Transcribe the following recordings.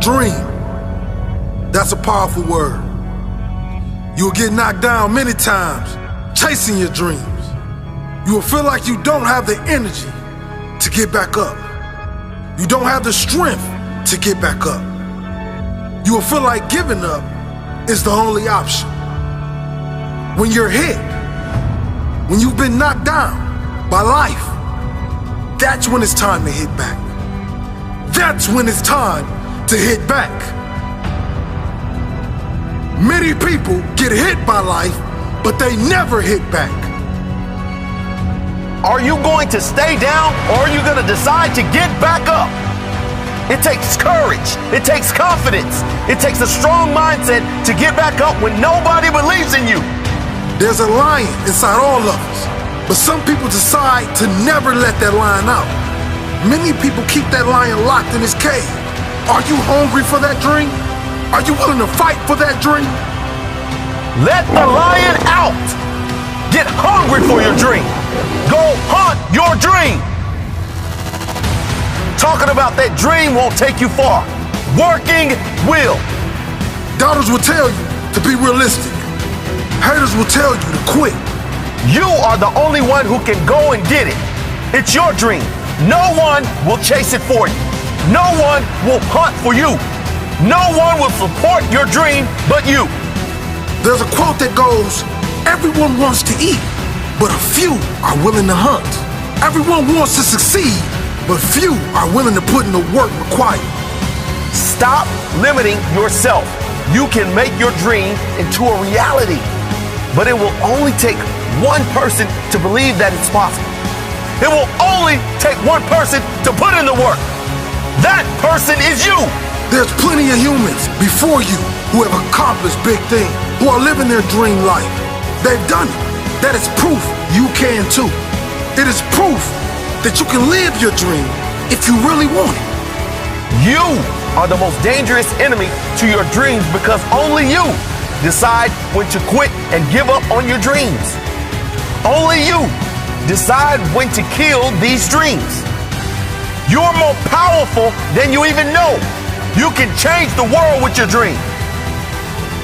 Dream. That's a powerful word. You'll get knocked down many times chasing your dreams. You will feel like you don't have the energy to get back up. You don't have the strength to get back up. You will feel like giving up is the only option. When you're hit, when you've been knocked down by life, that's when it's time to hit back. That's when it's time to hit back. Many people get hit by life, but they never hit back. Are you going to stay down, or are you going to decide to get back up? It takes courage. It takes confidence. It takes a strong mindset to get back up when nobody believes in you. There's a lion inside all of us, but some people decide to never let that lion out. Many people keep that lion locked in his cage. Are you hungry for that dream? Are you willing to fight for that dream? Let the lion out. Get hungry for your dream. Go hunt your dream. Talking about that dream won't take you far. Working will. Doubters will tell you to be realistic. Haters will tell you to quit. You are the only one who can go and get it. It's your dream. No one will chase it for you. No one will hunt for you. No one will support your dream but you. There's a quote that goes, everyone wants to eat, but a few are willing to hunt. Everyone wants to succeed, but few are willing to put in the work required. Stop limiting yourself. You can make your dream into a reality, but it will only take one person to believe that it's possible. It will only take one person to put in the work. That person is you. There's plenty of humans before you who have accomplished big things, who are living their dream life. They've done it. That is proof you can too. It is proof that you can live your dream if you really want it. You are the most dangerous enemy to your dreams because only you decide when to quit and give up on your dreams. Only you decide when to kill these dreams. You're more powerful than you even know. You can change the world with your dream.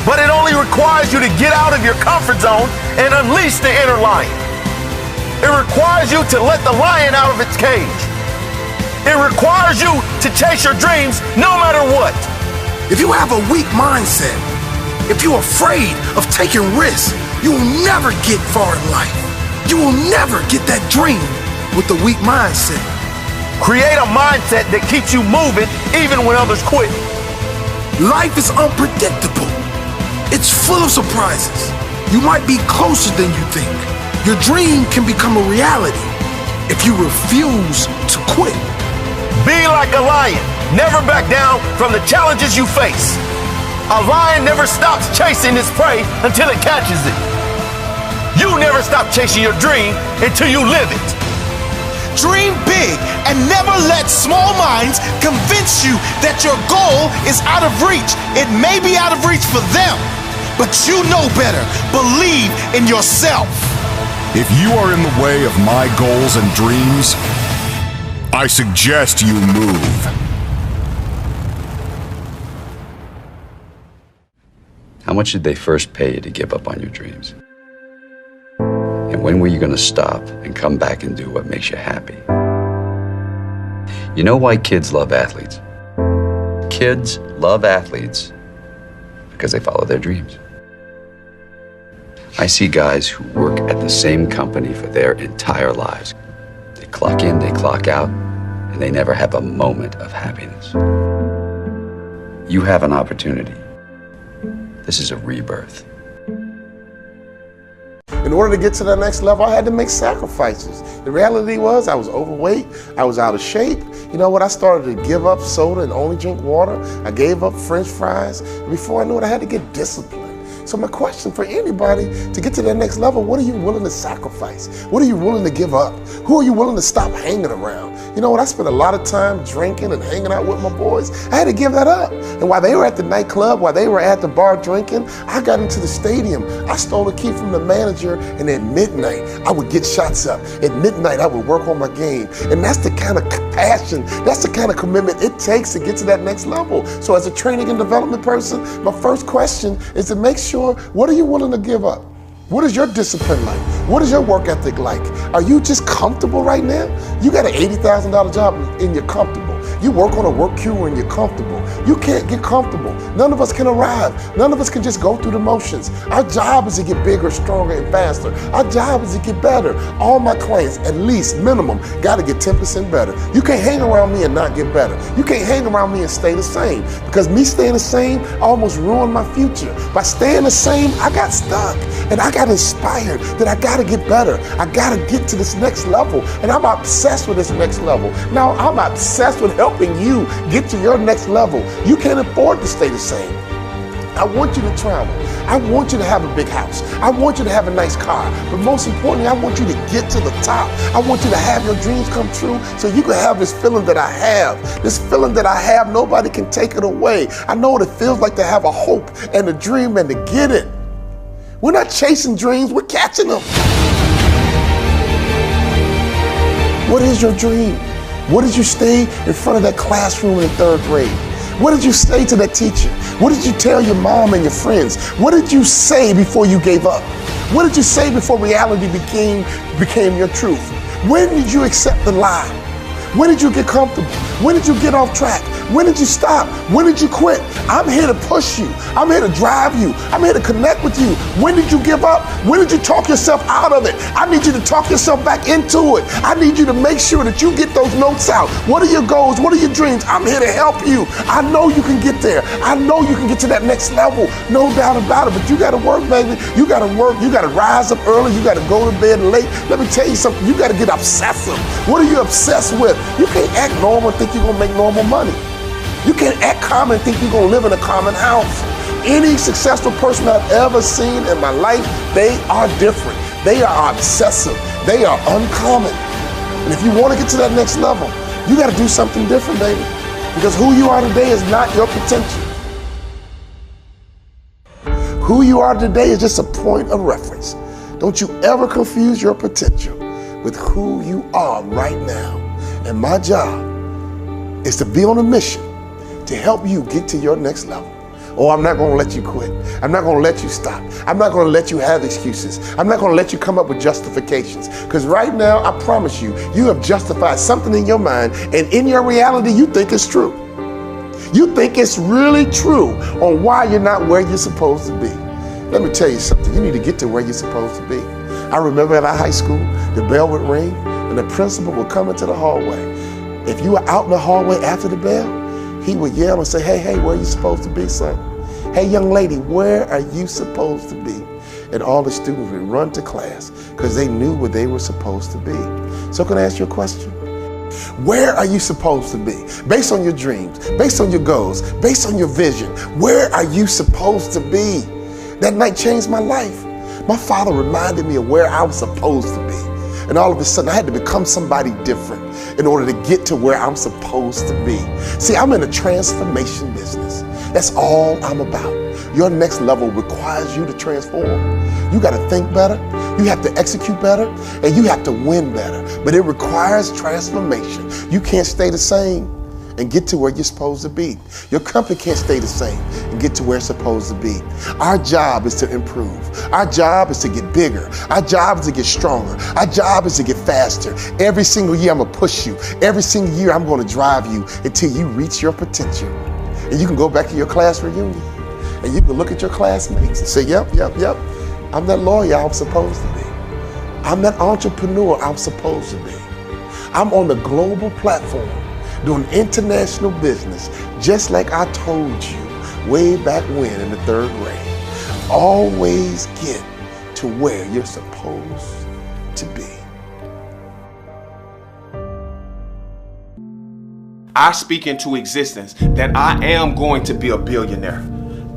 But it only requires you to get out of your comfort zone and unleash the inner lion. It requires you to let the lion out of its cage. It requires you to chase your dreams no matter what. If you have a weak mindset, if you're afraid of taking risks, you will never get far in life. You will never get that dream with a weak mindset. Create a mindset that keeps you moving even when others quit. Life is unpredictable. It's full of surprises. You might be closer than you think. Your dream can become a reality if you refuse to quit. Be like a lion. Never back down from the challenges you face. A lion never stops chasing its prey until it catches it. You never stop chasing your dream until you live it. Dream big and never let small minds convince you that your goal is out of reach. It may be out of reach for them, but you know better. Believe in yourself. If you are in the way of my goals and dreams, I suggest you move. How much did they first pay you to give up on your dreams? And when were you going to stop and come back and do what makes you happy? You know why kids love athletes? Kids love athletes because they follow their dreams. I see guys who work at the same company for their entire lives. They clock in, they clock out, and they never have a moment of happiness. You have an opportunity. This is a rebirth. In order to get to the next level, I had to make sacrifices. The reality was I was overweight, I was out of shape. You know what, I started to give up soda and only drink water. I gave up French fries. Before I knew it, I had to get disciplined. So my question for anybody to get to that next level, what are you willing to sacrifice? What are you willing to give up? Who are you willing to stop hanging around? You know what, I spent a lot of time drinking and hanging out with my boys. I had to give that up. And while they were at the nightclub, while they were at the bar drinking, I got into the stadium. I stole a key from the manager, and at midnight, I would get shots up. At midnight, I would work on my game. And that's the kind of passion, that's the kind of commitment it takes to get to that next level. So as a training and development person, my first question is to make sure, what are you willing to give up? What is your discipline like? What is your work ethic like? Are you just comfortable right now? You got an $80,000 job and you're comfortable. You work on a work queue and you're comfortable. You can't get comfortable. None of us can arrive. None of us can just go through the motions. Our job is to get bigger, stronger, and faster. Our job is to get better. All my clients, at least minimum, got to get 10% better. You can't hang around me and not get better. You can't hang around me and stay the same, because me staying the same almost ruined my future. By staying the same, I got stuck and I got inspired that I got to get better. I got to get to this next level, and I'm obsessed with this next level. Now I'm obsessed with helping you get to your next level. You can't afford to stay the same. I want you to travel. I want you to have a big house. I want you to have a nice car. But most importantly, I want you to get to the top. I want you to have your dreams come true so you can have this feeling that I have. This feeling that I have, nobody can take it away. I know what it feels like to have a hope and a dream and to get it. We're not chasing dreams, we're catching them. What is your dream? What did you stay in front of that classroom in the 3rd grade? What did you say to that teacher? What did you tell your mom and your friends? What did you say before you gave up? What did you say before reality became your truth? When did you accept the lie? When did you get comfortable? When did you get off track? When did you stop? When did you quit? I'm here to push you. I'm here to drive you. I'm here to connect with you. When did you give up? When did you talk yourself out of it? I need you to talk yourself back into it. I need you to make sure that you get those notes out. What are your goals? What are your dreams? I'm here to help you. I know you can get there. I know you can get to that next level. No doubt about it. But you got to work, baby. You got to work. You got to rise up early. You got to go to bed late. Let me tell you something. You got to get obsessive. What are you obsessed with? You can't act normal and think you're going to make normal money. You can't act common and think you're going to live in a common house. Any successful person I've ever seen in my life, they are different. They are obsessive. They are uncommon. And if you want to get to that next level, you got to do something different, baby. Because who you are today is not your potential. Who you are today is just a point of reference. Don't you ever confuse your potential with who you are right now. And my job is to be on a mission to help you get to your next level. Oh, I'm not going to let you quit. I'm not going to let you stop. I'm not going to let you have excuses. I'm not going to let you come up with justifications. Because right now, I promise you, you have justified something in your mind, and in your reality, you think it's true. You think it's really true on why you're not where you're supposed to be. Let me tell you something. You need to get to where you're supposed to be. I remember at our high school, the bell would ring, and the principal would come into the hallway. If you were out in the hallway after the bell, he would yell and say, hey, where are you supposed to be, son? Hey, young lady, where are you supposed to be? And all the students would run to class because they knew where they were supposed to be. So can I ask you a question? Where are you supposed to be? Based on your dreams, based on your goals, based on your vision, where are you supposed to be? That night changed my life. My father reminded me of where I was supposed to be. And all of a sudden, I had to become somebody different in order to get to where I'm supposed to be. See, I'm in a transformation business. That's all I'm about. Your next level requires you to transform. You got to think better, you have to execute better, and you have to win better. But it requires transformation. You can't stay the same and get to where you're supposed to be. Your company can't stay the same and get to where it's supposed to be. Our job is to improve. Our job is to get bigger. Our job is to get stronger. Our job is to get faster. Every single year I'm gonna push you. Every single year I'm gonna drive you until you reach your potential. And you can go back to your class reunion and you can look at your classmates and say, yep, I'm that lawyer I'm supposed to be. I'm that entrepreneur I'm supposed to be. I'm on the global platform doing international business, just like I told you way back when in the 3rd grade. Always get to where you're supposed to be. I speak into existence that I am going to be a billionaire.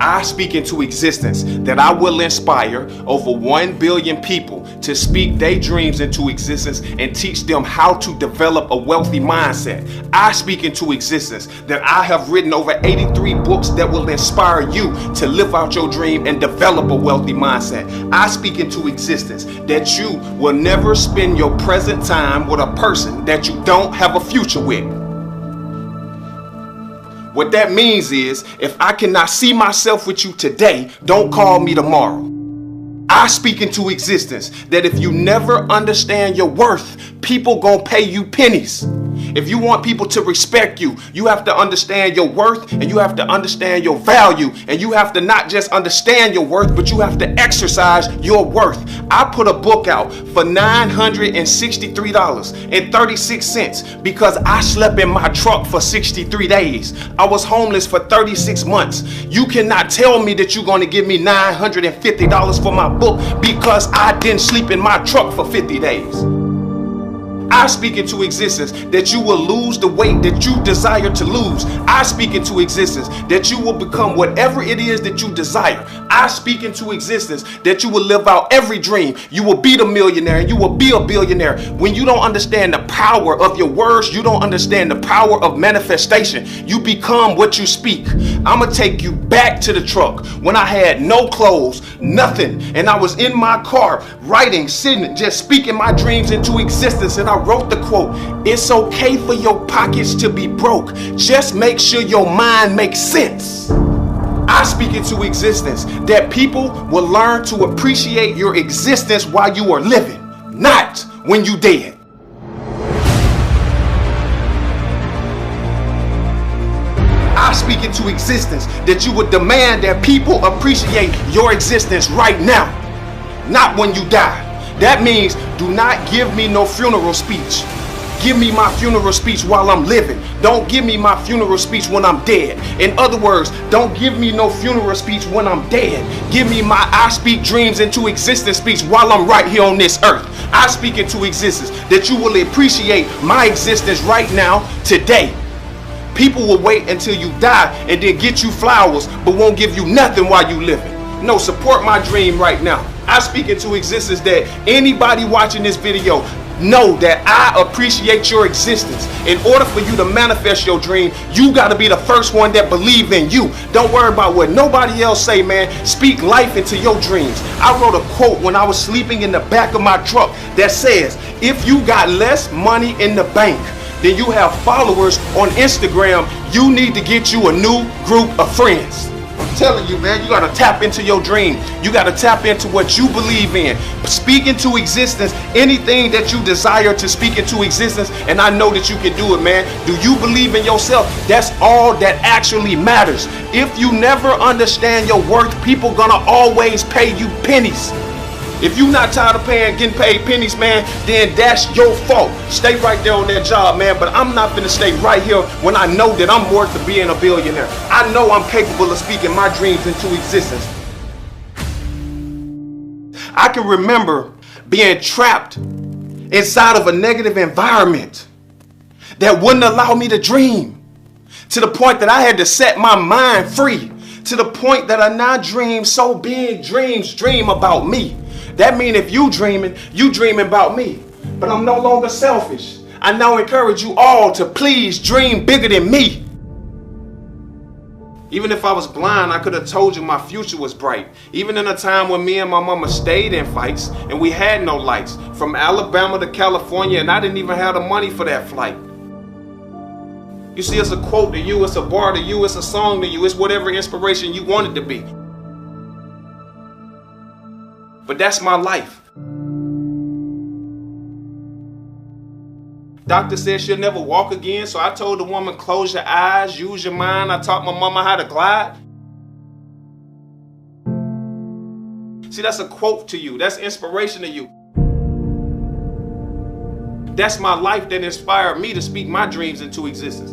I speak into existence that I will inspire over 1 billion people to speak their dreams into existence and teach them how to develop a wealthy mindset. I speak into existence that I have written over 83 books that will inspire you to live out your dream and develop a wealthy mindset. I speak into existence that you will never spend your present time with a person that you don't have a future with. What that means is, if I cannot see myself with you today, don't call me tomorrow. I speak into existence that if you never understand your worth, people gonna pay you pennies. If you want people to respect you, you have to understand your worth and you have to understand your value. And you have to not just understand your worth, but you have to exercise your worth. I put a book out for $963.36 because I slept in my truck for 63 days. I was homeless for 36 months. You cannot tell me that you're going to give me $950 for my book because I didn't sleep in my truck for 50 days. I speak into existence that you will lose the weight that you desire to lose. I speak into existence that you will become whatever it is that you desire. I speak into existence that you will live out every dream. You will be the millionaire and you will be a billionaire. When you don't understand the power of your words, you don't understand the power of manifestation. You become what you speak. I'm going to take you back to the truck when I had no clothes, nothing. And I was in my car writing, sitting, just speaking my dreams into existence. And I wrote the quote, "It's okay for your pockets to be broke. Just make sure your mind makes sense." I speak into existence that people will learn to appreciate your existence while you are living, not when you dead. I speak into existence that you would demand that people appreciate your existence right now, not when you die. That means do not give me no funeral speech. Give me my funeral speech while I'm living. Don't give me my funeral speech when I'm dead. In other words, don't give me no funeral speech when I'm dead. Give me my I speak dreams into existence speech while I'm right here on this earth. I speak into existence that you will appreciate my existence right now, today. People will wait until you die and then get you flowers, but won't give you nothing while you living. No, support my dream right now. I speak into existence that anybody watching this video know that I appreciate your existence. In order for you to manifest your dream, you got to be the first one that believe in you. Don't worry about what nobody else say, man. Speak life into your dreams. I wrote a quote when I was sleeping in the back of my truck that says, if you got less money in the bank than you have followers on Instagram, you need to get you a new group of friends. I'm telling you, man, you got to tap into your dream. You got to tap into what you believe in. Speak into existence anything that you desire to speak into existence, and I know that you can do it, man. Do you believe in yourself? That's all that actually matters. If you never understand your worth, people gonna always pay you pennies. If you're not tired of getting paid pennies, man, then that's your fault. Stay right there on that job, man. But I'm not gonna stay right here when I know that I'm worth of being a billionaire. I know I'm capable of speaking my dreams into existence. I can remember being trapped inside of a negative environment that wouldn't allow me to dream, to the point that I had to set my mind free, to the point that I now dream so big, dream about me. That means if you dreaming about me. But I'm no longer selfish. I now encourage you all to please dream bigger than me. Even if I was blind, I could have told you my future was bright. Even in a time when me and my mama stayed in fights and we had no lights, from Alabama to California, and I didn't even have the money for that flight. You see, it's a quote to you, it's a bar to you, it's a song to you, it's whatever inspiration you want it to be. But that's my life. Doctor said she'll never walk again, so I told the woman, close your eyes, use your mind. I taught my mama how to glide. See, that's a quote to you. That's inspiration to you. That's my life that inspired me to speak my dreams into existence.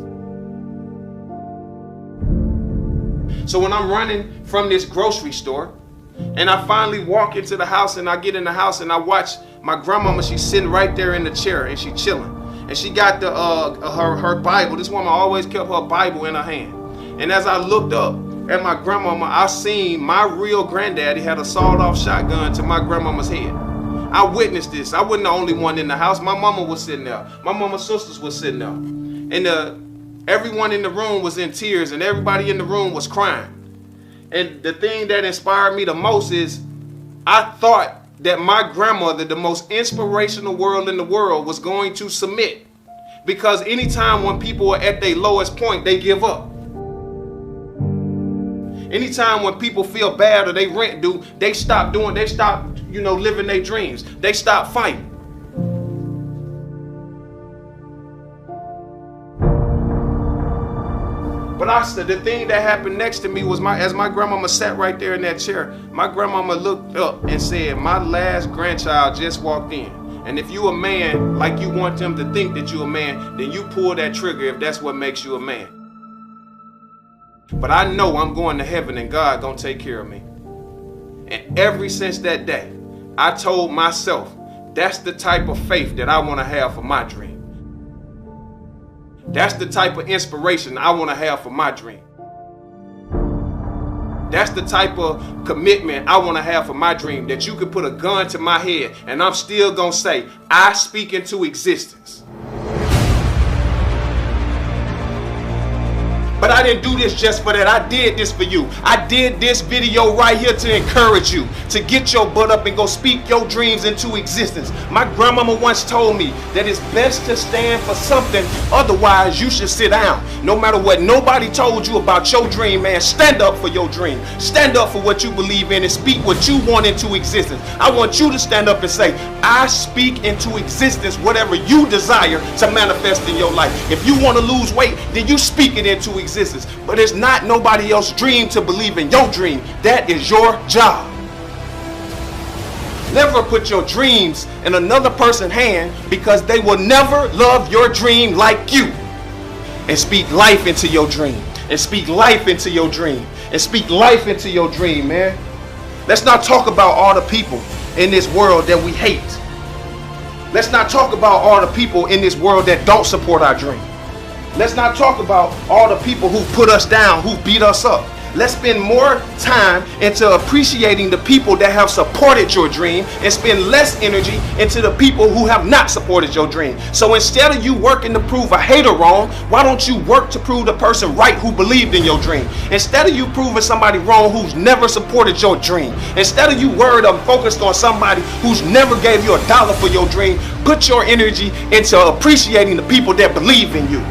So when I'm running from this grocery store, and I finally walk into the house, and I get in the house and I watch my grandmama. She's sitting right there in the chair and she's chilling. And she got the her Bible. This woman always kept her Bible in her hand. And as I looked up at my grandmama, I seen my real granddaddy had a sawed-off shotgun to my grandmama's head. I witnessed this. I wasn't the only one in the house. My mama was sitting there. My mama's sisters was sitting there. And everyone in the room was in tears, and everybody in the room was crying. And the thing that inspired me the most is I thought that my grandmother, the most inspirational world in the world, was going to submit. Because anytime when people are at their lowest point, they give up. Anytime when people feel bad or they rent due, they stop, living their dreams. They stop fighting. But the thing that happened next to me was as my grandmama sat right there in that chair, my grandmama looked up and said, my last grandchild just walked in. And if you a man, like you want them to think that you a man, then you pull that trigger if that's what makes you a man. But I know I'm going to heaven and God gonna take care of me. And ever since that day, I told myself, that's the type of faith that I want to have for my dream. That's the type of inspiration I want to have for my dream. That's the type of commitment I want to have for my dream, that you could put a gun to my head and I'm still gonna say, I speak into existence. But I didn't do this just for that. I did this for you. I did this video right here to encourage you to get your butt up and go speak your dreams into existence. My grandmama once told me that it's best to stand for something, otherwise you should sit down. No matter what nobody told you about your dream, man, stand up for your dream. Stand up for what you believe in and speak what you want into existence. I want you to stand up and say, I speak into existence whatever you desire to manifest in your life. If you want to lose weight, then you speak it into existence. But it's not nobody else's dream to believe in your dream. That is your job. Never put your dreams in another person's hand, because they will never love your dream like you. And speak life into your dream. And speak life into your dream. And speak life into your dream, man. Let's not talk about all the people in this world that we hate. Let's not talk about all the people in this world that don't support our dream. Let's not talk about all the people who put us down, who beat us up. Let's spend more time into appreciating the people that have supported your dream and spend less energy into the people who have not supported your dream. So instead of you working to prove a hater wrong, why don't you work to prove the person right who believed in your dream? Instead of you proving somebody wrong who's never supported your dream, instead of you worried or focused on somebody who's never gave you $1 for your dream, put your energy into appreciating the people that believe in you.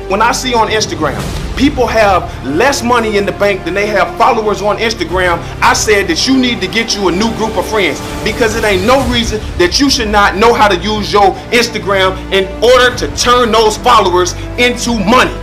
When I see on Instagram, people have less money in the bank than they have followers on Instagram, I said that you need to get you a new group of friends, because it ain't no reason that you should not know how to use your Instagram in order to turn those followers into money.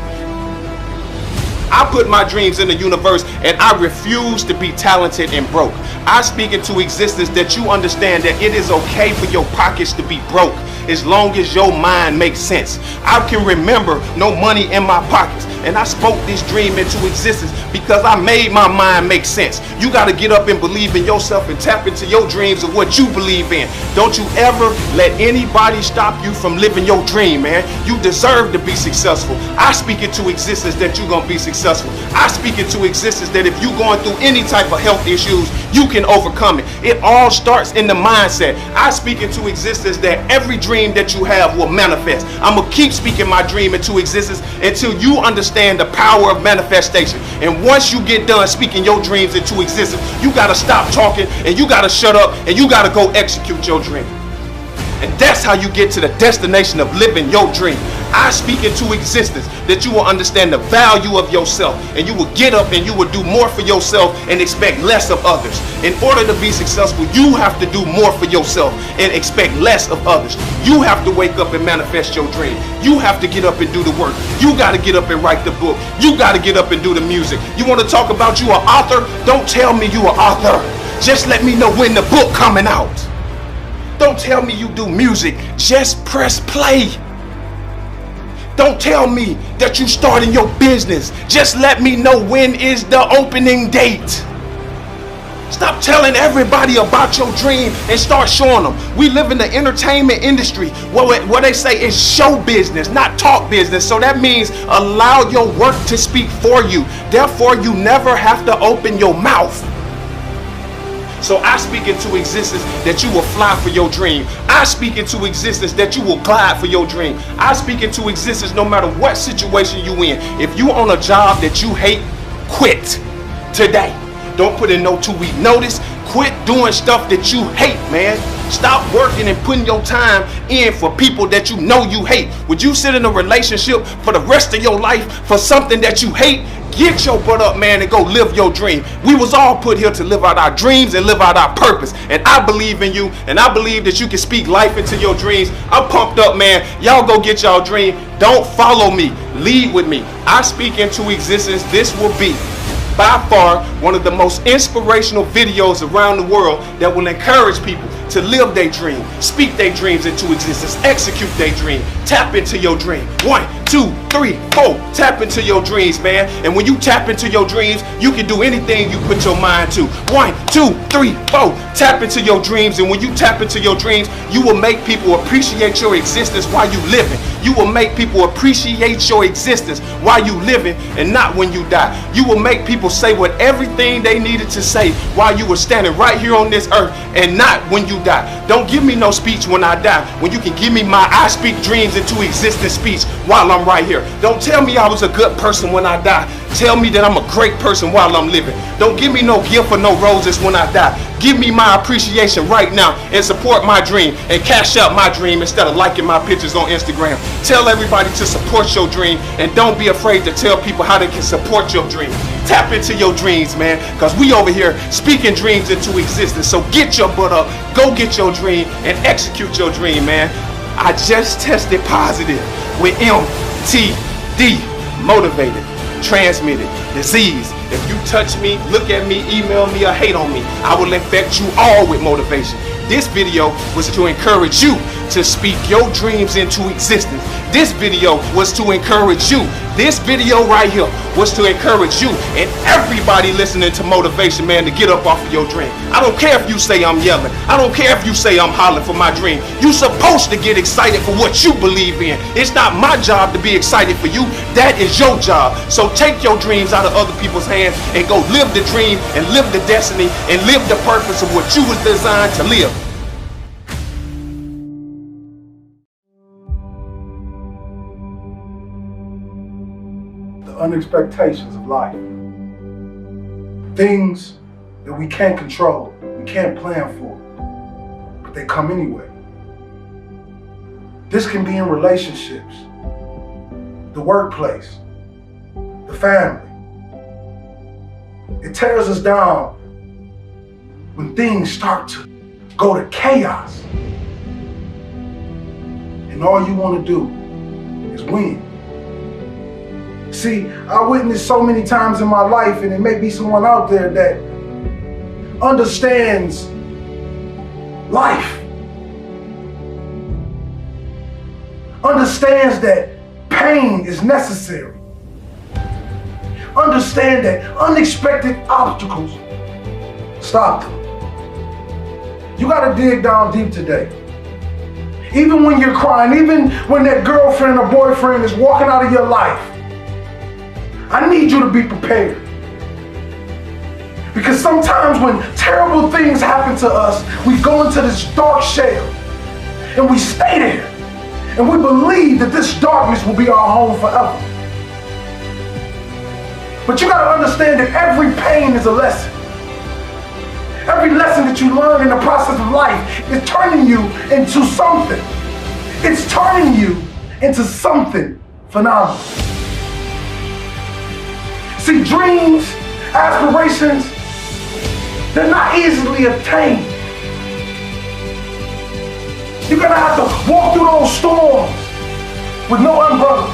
I put my dreams in the universe, and I refuse to be talented and broke. I speak into existence that you understand that it is okay for your pockets to be broke, as long as your mind makes sense. I can remember no money in my pockets, and I spoke this dream into existence because I made my mind make sense. You got to get up and believe in yourself and tap into your dreams of what you believe in. Don't you ever let anybody stop you from living your dream, man. You deserve to be successful. I speak into existence that you're going to be successful. I speak into existence that if you're going through any type of health issues, you can overcome it. It all starts in the mindset. I speak into existence that every dream that you have will manifest. I'm going to keep speaking my dream into existence until you understand the power of manifestation. And once you get done speaking your dreams into existence, you got to stop talking and you got to shut up and you got to go execute your dream. And that's how you get to the destination of living your dream. I speak into existence that you will understand the value of yourself, and you will get up and you will do more for yourself and expect less of others. In order to be successful, you have to do more for yourself and expect less of others. You have to wake up and manifest your dream. You have to get up and do the work. You got to get up and write the book. You got to get up and do the music. You want to talk about you an author? Don't tell me you an author. Just let me know when the book coming out. Don't tell me you do music. Just press play. Don't tell me that you starting your business. Just let me know when is the opening date. Stop telling everybody about your dream and start showing them. We live in the entertainment industry where they say it's show business, not talk business. So that means allow your work to speak for you. Therefore, you never have to open your mouth. So I speak into existence that you will fly for your dream. I speak into existence that you will glide for your dream. I speak into existence no matter what situation you in. If you on a job that you hate, quit today. Don't put in no 2-week notice. Quit doing stuff that you hate, man. Stop working and putting your time in for people that you know you hate. Would you sit in a relationship for the rest of your life for something that you hate? Get your butt up, man, and go live your dream. We was all put here to live out our dreams and live out our purpose. And I believe in you, and I believe that you can speak life into your dreams. I'm pumped up, man. Y'all go get y'all dream. Don't follow me. Lead with me. I speak into existence. This will be by far one of the most inspirational videos around the world that will encourage people to live their dream, speak their dreams into existence, execute their dream, tap into your dream. 1, 2, 3, 4, tap into your dreams, man. And when you tap into your dreams, you can do anything you put your mind to. 1, 2, 3, 4, tap into your dreams. And when you tap into your dreams, you will make people appreciate your existence while you living. You will make people appreciate your existence while you living and not when you die. You will make people say what everything they needed to say while you were standing right here on this earth and not when you die. Don't give me no speech when I die when you can give me my I speak dreams into existence speech while I'm right here. Don't tell me I was a good person when I die. Tell me that I'm a great person while I'm living. Don't give me no gift or no roses when I die. Give me my appreciation right now and support my dream and cash out my dream instead of liking my pictures on Instagram. Tell everybody to support your dream and don't be afraid to tell people how they can support your dream. Tap into your dreams, man, because we over here speaking dreams into existence. So get your butt up, go get your dream and execute your dream, man. I just tested positive with MTD, motivated, transmitted disease. If you touch me, look at me, email me, or hate on me, I will infect you all with motivation. This video was to encourage you to speak your dreams into existence. This video was to encourage you. This video right here was to encourage you and everybody listening to motivation, man, to get up off of your dream. I don't care if you say I'm yelling. I don't care if you say I'm hollering for my dream. You're supposed to get excited for what you believe in. It's not my job to be excited for you. That is your job. So take your dreams out of other people's hands and go live the dream and live the destiny and live the purpose of what you was designed to live. Unexpectations of life. Things that we can't control, we can't plan for, but they come anyway. This can be in relationships, the workplace, the family. It tears us down when things start to go to chaos. And all you want to do is win. See, I witnessed so many times in my life, and it may be someone out there that understands life, understands that pain is necessary, understand that unexpected obstacles stop them. You gotta dig down deep today. Even when you're crying, even when that girlfriend or boyfriend is walking out of your life, I need you to be prepared. Because sometimes when terrible things happen to us, we go into this dark shell and we stay there and we believe that this darkness will be our home forever. But you gotta understand that every pain is a lesson. Every lesson that you learn in the process of life is turning you into something. It's turning you into something phenomenal. See, dreams, aspirations, they're not easily obtained. You're gonna have to walk through those storms with no umbrella.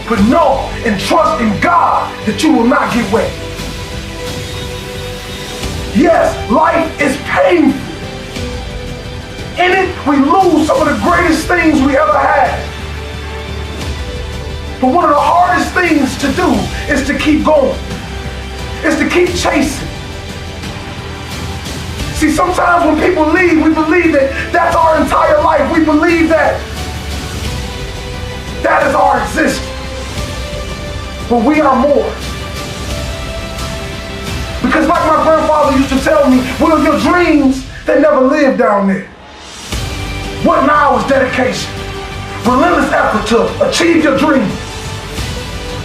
But know and trust in God that you will not get wet. Yes, life is painful. In it, we lose some of the greatest things we ever had. But one of the hardest things to do is to keep going. Is to keep chasing. See, sometimes when people leave, we believe that that's our entire life. We believe that that is our existence. But we are more. Because like my grandfather used to tell me, well, your dreams, they never live down there. What now is dedication? Relentless effort to achieve your dreams.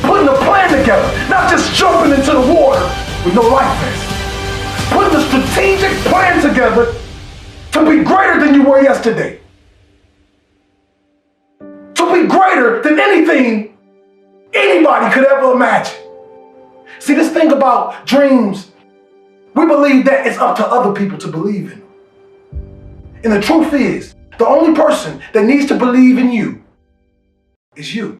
Putting a plan together, not just jumping into the water with no life vest. Putting a strategic plan together to be greater than you were yesterday. To be greater than anything anybody could ever imagine. See, this thing about dreams, we believe that it's up to other people to believe in them. And the truth is, the only person that needs to believe in you is you.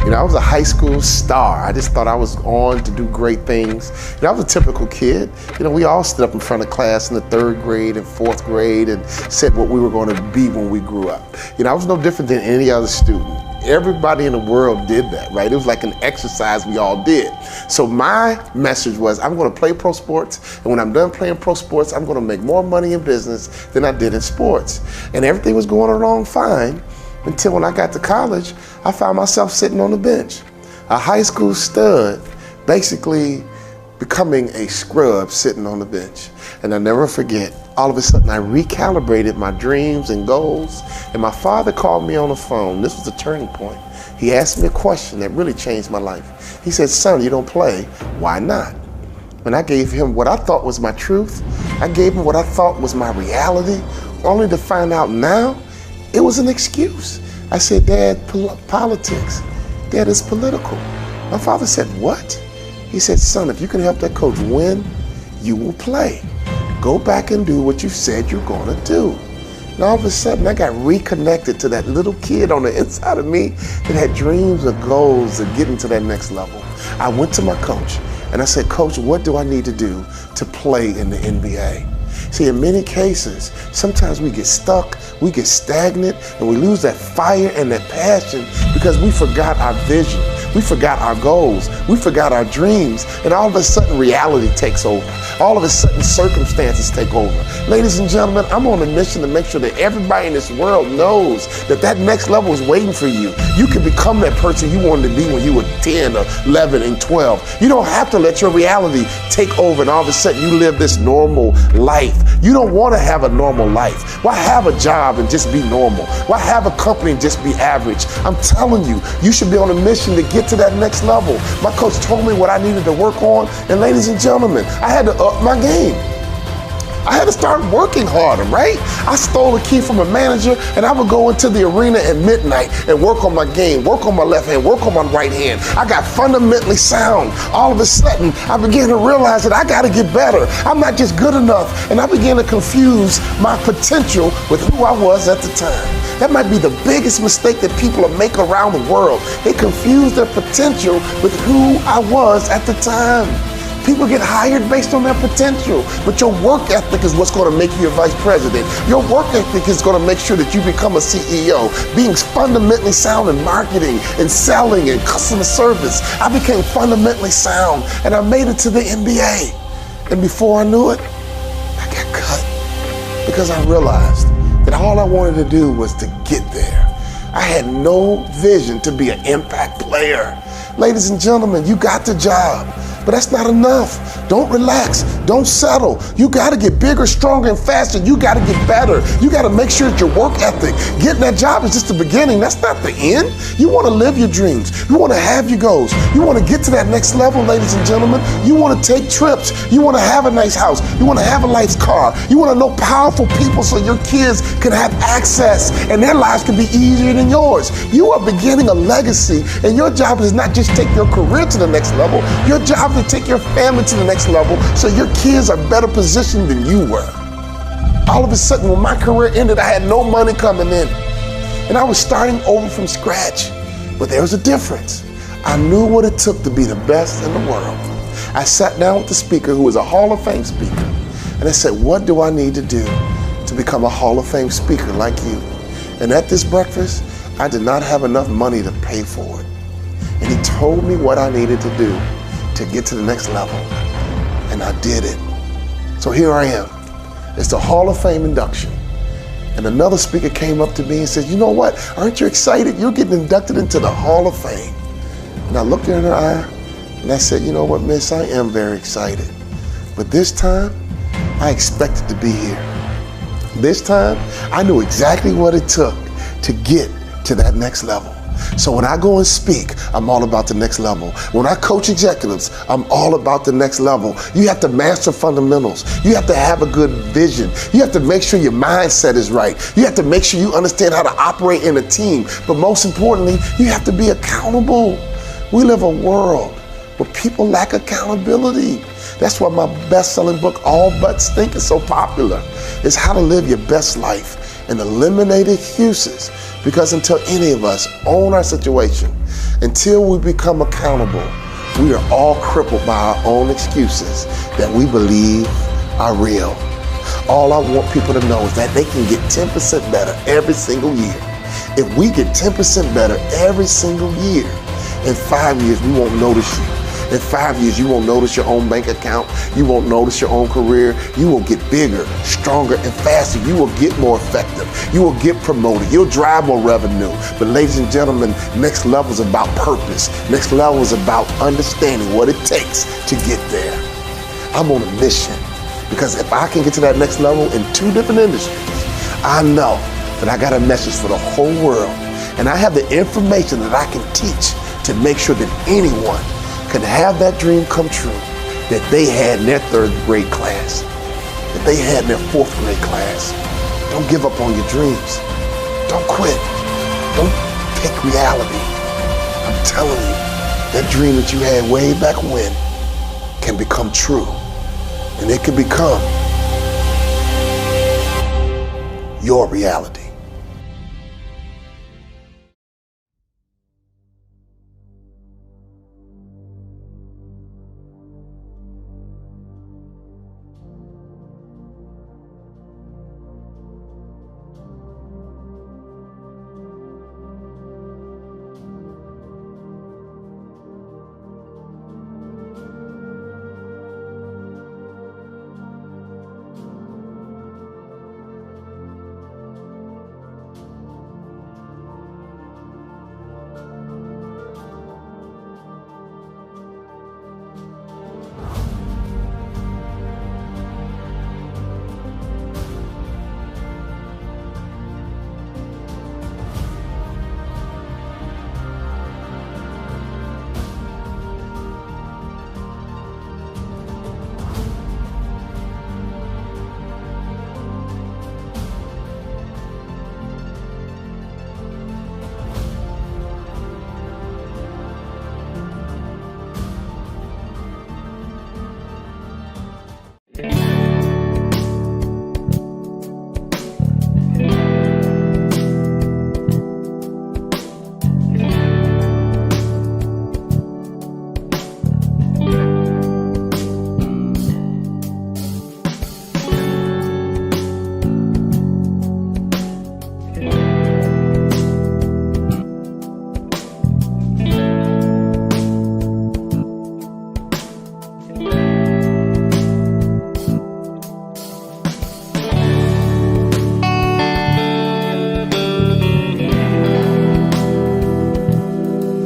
You know, I was a high school star. I just thought I was on to do great things. You know, I was a typical kid. You know, we all stood up in front of class in the 3rd grade and 4th grade and said what we were going to be when we grew up. You know, I was no different than any other student. Everybody in the world did that, right? It was like an exercise we all did. So my message was, I'm going to play pro sports, and when I'm done playing pro sports, I'm going to make more money in business than I did in sports. And everything was going along fine until when I got to college, I found myself sitting on the bench. A high school stud basically becoming a scrub sitting on the bench. And I'll never forget, all of a sudden I recalibrated my dreams and goals, and my father called me on the phone. This was a turning point. He asked me a question that really changed my life. He said, son, you don't play, why not? And I gave him what I thought was my truth. I gave him what I thought was my reality, only to find out now it was an excuse. I said, Dad, politics. Dad, it's political. My father said, what? He said, son, if you can help that coach win, you will play. Go back and do what you said you're gonna do. And all of a sudden, I got reconnected to that little kid on the inside of me that had dreams and goals of getting to that next level. I went to my coach and I said, Coach, what do I need to do to play in the NBA? See, in many cases, sometimes we get stuck, we get stagnant, and we lose that fire and that passion because we forgot our vision. We forgot our goals. We forgot our dreams. And all of a sudden, reality takes over. All of a sudden, circumstances take over. Ladies and gentlemen, I'm on a mission to make sure that everybody in this world knows that that next level is waiting for you. You can become that person you wanted to be when you were 10 or 11 and 12. You don't have to let your reality take over and all of a sudden you live this normal life. You don't want to have a normal life. Why have a job and just be normal? Why have a company and just be average? I'm telling you, you should be on a mission to get to that next level. My coach told me what I needed to work on, and ladies and gentlemen, I had to up my game. I had to start working harder, right? I stole a key from a manager and I would go into the arena at midnight and work on my game, work on my left hand, work on my right hand. I got fundamentally sound. All of a sudden, I began to realize that I got to get better. I'm not just good enough. And I began to confuse my potential with who I was at the time. That might be the biggest mistake that people make around the world. They confuse their potential with who I was at the time. People get hired based on their potential, but your work ethic is what's going to make you a vice president. Your work ethic is going to make sure that you become a CEO. Being fundamentally sound in marketing and selling and customer service, I became fundamentally sound and I made it to the NBA. And before I knew it, I got cut because I realized that all I wanted to do was to get there. I had no vision to be an impact player. Ladies and gentlemen, you got the job, but that's not enough. Don't relax. Don't settle. You got to get bigger, stronger, and faster. You got to get better. You got to make sure that your work ethic, getting that job is just the beginning. That's not the end. You want to live your dreams. You want to have your goals. You want to get to that next level, ladies and gentlemen. You want to take trips. You want to have a nice house. You want to have a nice car. You want to know powerful people so your kids can have access and their lives can be easier than yours. You are beginning a legacy, and your job is not just take your career to the next level. Your job is to take your family to the next level so your kids are better positioned than you were. All of a sudden, when my career ended, I had no money coming in. And I was starting over from scratch. But there was a difference. I knew what it took to be the best in the world. I sat down with the speaker, who was a Hall of Fame speaker, and I said, what do I need to do to become a Hall of Fame speaker like you? And at this breakfast, I did not have enough money to pay for it. And he told me what I needed to do to get to the next level. And I did it. So here I am. It's the Hall of Fame induction. And another speaker came up to me and said, you know what? Aren't you excited? You're getting inducted into the Hall of Fame. And I looked in her eye and I said, you know what, miss, I am very excited. But this time, I expected to be here. This time, I knew exactly what it took to get to that next level. So when I go and speak, I'm all about the next level. When I coach executives, I'm all about the next level. You have to master fundamentals. You have to have a good vision. You have to make sure your mindset is right. You have to make sure you understand how to operate in a team. But most importantly, you have to be accountable. We live a world where people lack accountability. That's why my best-selling book, All But Stink, is so popular. It's how to live your best life and eliminate excuses. Because until any of us own our situation, until we become accountable, we are all crippled by our own excuses that we believe are real. All I want people to know is that they can get 10% better every single year. If we get 10% better every single year, in 5 years, we won't notice you. In 5 years, you won't notice your own bank account. You won't notice your own career. You will get bigger, stronger, and faster. You will get more effective. You will get promoted. You'll drive more revenue. But ladies and gentlemen, next level is about purpose. Next level is about understanding what it takes to get there. I'm on a mission because if I can get to that next level in 2 different industries, I know that I got a message for the whole world. And I have the information that I can teach to make sure that anyone can have that dream come true that they had in their 3rd grade class, that they had in their 4th grade class. Don't give up on your dreams. Don't quit. Don't take reality. I'm telling you, that dream that you had way back when can become true. And it can become your reality. Yeah.